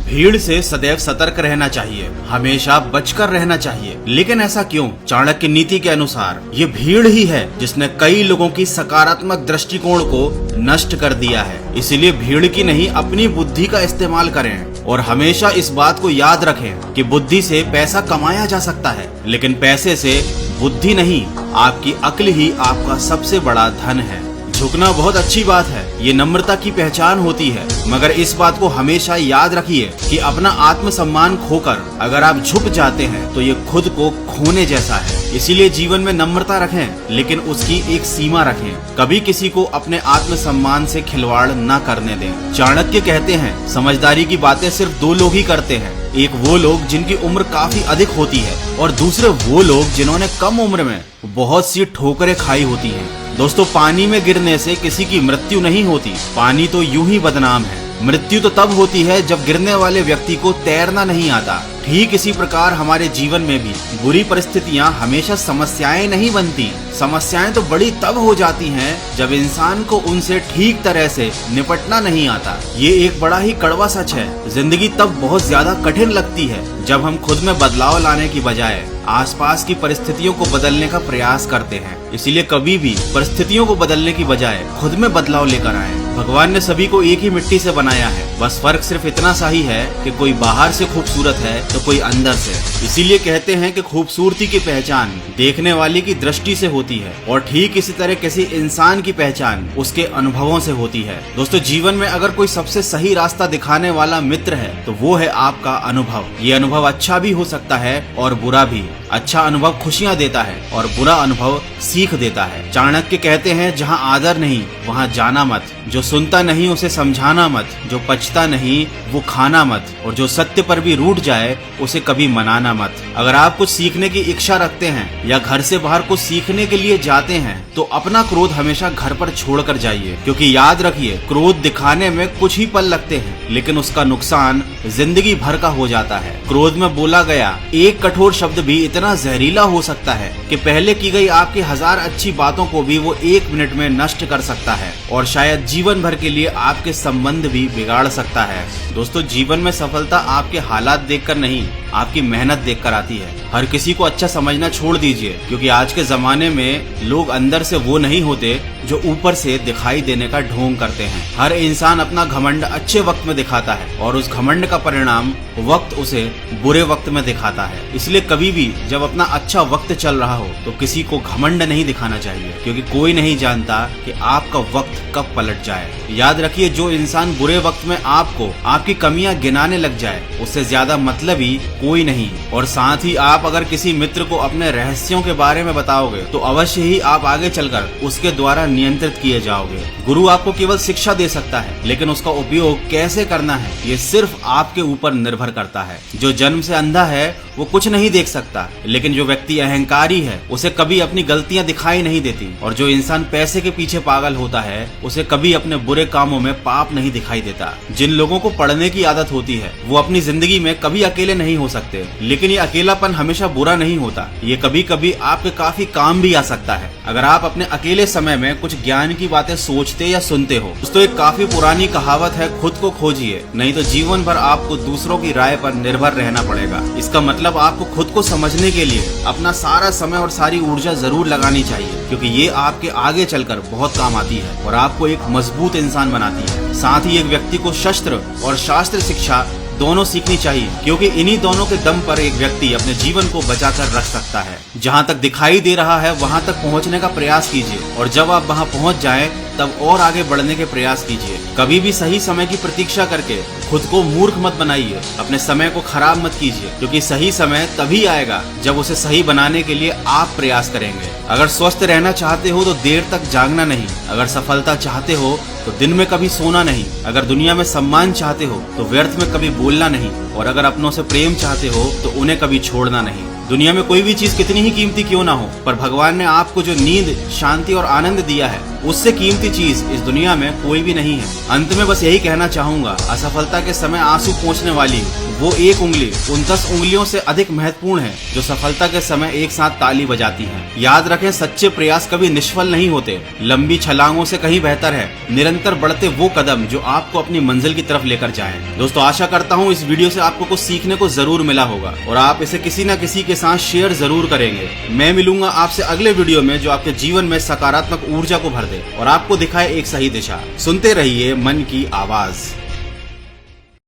भीड़ से सदैव सतर्क रहना चाहिए, हमेशा बचकर रहना चाहिए। लेकिन ऐसा क्यों? चाणक्य नीति के अनुसार ये भीड़ ही है जिसने कई लोगों की सकारात्मक दृष्टिकोण को नष्ट कर दिया है। इसीलिए भीड़ की नहीं, अपनी बुद्धि का इस्तेमाल करें और हमेशा इस बात को याद रखें कि बुद्धि से पैसा कमाया जा सकता है, लेकिन पैसे से बुद्धि नहीं, आपकी अक्ल ही आपका सबसे बड़ा धन है। झुकना बहुत अच्छी बात है, ये नम्रता की पहचान होती है, मगर इस बात को हमेशा याद रखिए कि अपना आत्मसम्मान खोकर अगर आप झुक जाते हैं तो ये खुद को खोने जैसा है। इसीलिए जीवन में नम्रता रखें, लेकिन उसकी एक सीमा रखें। कभी किसी को अपने आत्मसम्मान से खिलवाड़ न करने दें। चाणक्य कहते हैं, समझदारी की बातें सिर्फ दो लोग ही करते हैं। एक वो लोग जिनकी उम्र काफी अधिक होती है और दूसरे वो लोग जिन्होंने कम उम्र में बहुत सी ठोकरें खाई होती हैं। दोस्तों, पानी में गिरने से किसी की मृत्यु नहीं होती, पानी तो यूं ही बदनाम है। मृत्यु तो तब होती है जब गिरने वाले व्यक्ति को तैरना नहीं आता। ठीक इसी प्रकार हमारे जीवन में भी बुरी परिस्थितियां हमेशा समस्याएं नहीं बनती। समस्याएं तो बड़ी तब हो जाती हैं जब इंसान को उनसे ठीक तरह से निपटना नहीं आता। ये एक बड़ा ही कड़वा सच है। जिंदगी तब बहुत ज्यादा कठिन लगती है जब हम खुद में बदलाव लाने की बजाय आसपास की परिस्थितियों को बदलने का प्रयास करते हैं। इसीलिए कभी भी परिस्थितियों को बदलने की बजाय खुद में बदलाव लेकर आए। भगवान ने सभी को एक ही मिट्टी से बनाया है, बस फर्क सिर्फ इतना सा ही है कि कोई बाहर से खूबसूरत है तो कोई अंदर से। इसीलिए कहते हैं कि खूबसूरती की पहचान देखने वाले की दृष्टि से होती है, और ठीक इसी तरह किसी इंसान की पहचान उसके अनुभवों से होती है। दोस्तों, जीवन में अगर कोई सबसे सही रास्ता दिखाने वाला मित्र है तो वो है आपका अनुभव। ये अनुभव अच्छा भी हो सकता है और बुरा भी। अच्छा अनुभव खुशियां देता है और बुरा अनुभव सीख देता है। चाणक्य कहते हैं, जहाँ आदर नहीं वहाँ जाना मत, जो सुनता नहीं उसे समझाना मत, जो पचता नहीं वो खाना मत, और जो सत्य पर भी रूठ जाए उसे कभी मनाना मत। अगर आप कुछ सीखने की इच्छा रखते हैं या घर से बाहर कुछ सीखने के लिए जाते हैं तो अपना क्रोध हमेशा घर पर छोड़कर जाइए, क्योंकि याद रखिए, क्रोध दिखाने में कुछ ही पल लगते हैं, लेकिन उसका नुकसान जिंदगी भर का हो जाता है। क्रोध में बोला गया एक कठोर शब्द भी इतना जहरीला हो सकता है कि पहले की गई आपकी 1000 अच्छी बातों को भी वो 1 मिनट में नष्ट कर सकता है, और शायद जीवन भर के लिए आपके संबंध भी बिगाड़ सकता है। दोस्तों, जीवन में सफलता आपके हालात देखकर नहीं, आपकी मेहनत देखकर आती है। हर किसी को अच्छा समझना छोड़ दीजिए, क्योंकि आज के जमाने में लोग अंदर से वो नहीं होते जो ऊपर से दिखाई देने का ढोंग करते हैं। हर इंसान अपना घमंड अच्छे वक्त में दिखाता है और उस घमंड का परिणाम वक्त उसे बुरे वक्त में दिखाता है। इसलिए कभी भी जब अपना अच्छा वक्त चल रहा हो तो किसी को घमंड नहीं दिखाना चाहिए, क्योंकि कोई नहीं जानता कि आपका वक्त कब पलट जाए। याद रखिए, जो इंसान बुरे वक्त में आपको आपकी कमियां गिनाने लग जाए उससे ज्यादा मतलबी कोई नहीं। और साथ ही आप अगर किसी मित्र को अपने रहस्यों के बारे में बताओगे तो अवश्य ही आप आगे चलकर उसके द्वारा नियंत्रित किए जाओगे। गुरु आपको केवल शिक्षा दे सकता है, लेकिन उसका उपयोग कैसे करना है ये सिर्फ आपके ऊपर निर्भर करता है। जो जन्म से अंधा है वो कुछ नहीं देख सकता, लेकिन जो व्यक्ति अहंकारी है उसे कभी अपनी गलतियां दिखाई नहीं देती, और जो इंसान पैसे के पीछे पागल होता है उसे कभी अपने बुरे कामों में पाप नहीं दिखाई देता। जिन लोगों को पढ़ने की आदत होती है वो अपनी जिंदगी में कभी अकेले नहीं हो सकते, लेकिन ये अकेलापन हमेशा बुरा नहीं होता। ये कभी कभी आपके काफी काम भी आ सकता है अगर आप अपने अकेले समय में कुछ ज्ञान की बातें सोचते या सुनते हो। दोस्तों, एक काफी पुरानी कहावत है, खुद को खोजिए, नहीं तो जीवन भर आपको दूसरों की राय पर निर्भर रहना पड़ेगा। इसका मतलब आपको खुद को समझने के लिए अपना सारा समय और सारी ऊर्जा जरूर लगानी चाहिए, क्योंकि ये आपके आगे चलकर बहुत काम आती है और आपको एक मजबूत इंसान बनाती है। साथ ही एक व्यक्ति को शस्त्र और शास्त्र शिक्षा दोनों सीखनी चाहिए, क्योंकि इन्हीं दोनों के दम पर एक व्यक्ति अपने जीवन को बचाकर रख सकता है। जहां तक दिखाई दे रहा है वहां तक पहुंचने का प्रयास कीजिए, और जब आप वहां पहुंच जाएं तब और आगे बढ़ने के प्रयास कीजिए। कभी भी सही समय की प्रतीक्षा करके खुद को मूर्ख मत बनाइए, अपने समय को खराब मत कीजिए, क्योंकि सही समय तभी आएगा जब उसे सही बनाने के लिए आप प्रयास करेंगे। अगर स्वस्थ रहना चाहते हो तो देर तक जागना नहीं, अगर सफलता चाहते हो तो दिन में कभी सोना नहीं, अगर दुनिया में सम्मान चाहते हो तो व्यर्थ में कभी बोलना नहीं, और अगर अपनों से प्रेम चाहते हो तो उन्हें कभी छोड़ना नहीं। दुनिया में कोई भी चीज कितनी ही कीमती क्यों ना हो, पर भगवान ने आपको जो नींद, शांति और आनंद दिया है उससे कीमती चीज इस दुनिया में कोई भी नहीं है। अंत में बस यही कहना चाहूंगा, असफलता के समय आंसू पोंछने वाली वो एक उंगली उन 10 उंगलियों से अधिक महत्वपूर्ण है जो सफलता के समय एक साथ ताली बजाती हैं। याद रखें, सच्चे प्रयास कभी निष्फल नहीं होते। लंबी छलांगों से कहीं बेहतर है निरंतर निरंतर बढ़ते वो कदम जो आपको अपनी मंजिल की तरफ लेकर जाएं। दोस्तों, आशा करता हूँ इस वीडियो से आपको कुछ सीखने को जरूर मिला होगा और आप इसे किसी न किसी के साथ शेयर जरूर करेंगे। मैं मिलूंगा आपसे अगले वीडियो में जो आपके जीवन में सकारात्मक ऊर्जा को भर दे और आपको दिखाए एक सही दिशा। सुनते रहिए मन की आवाज।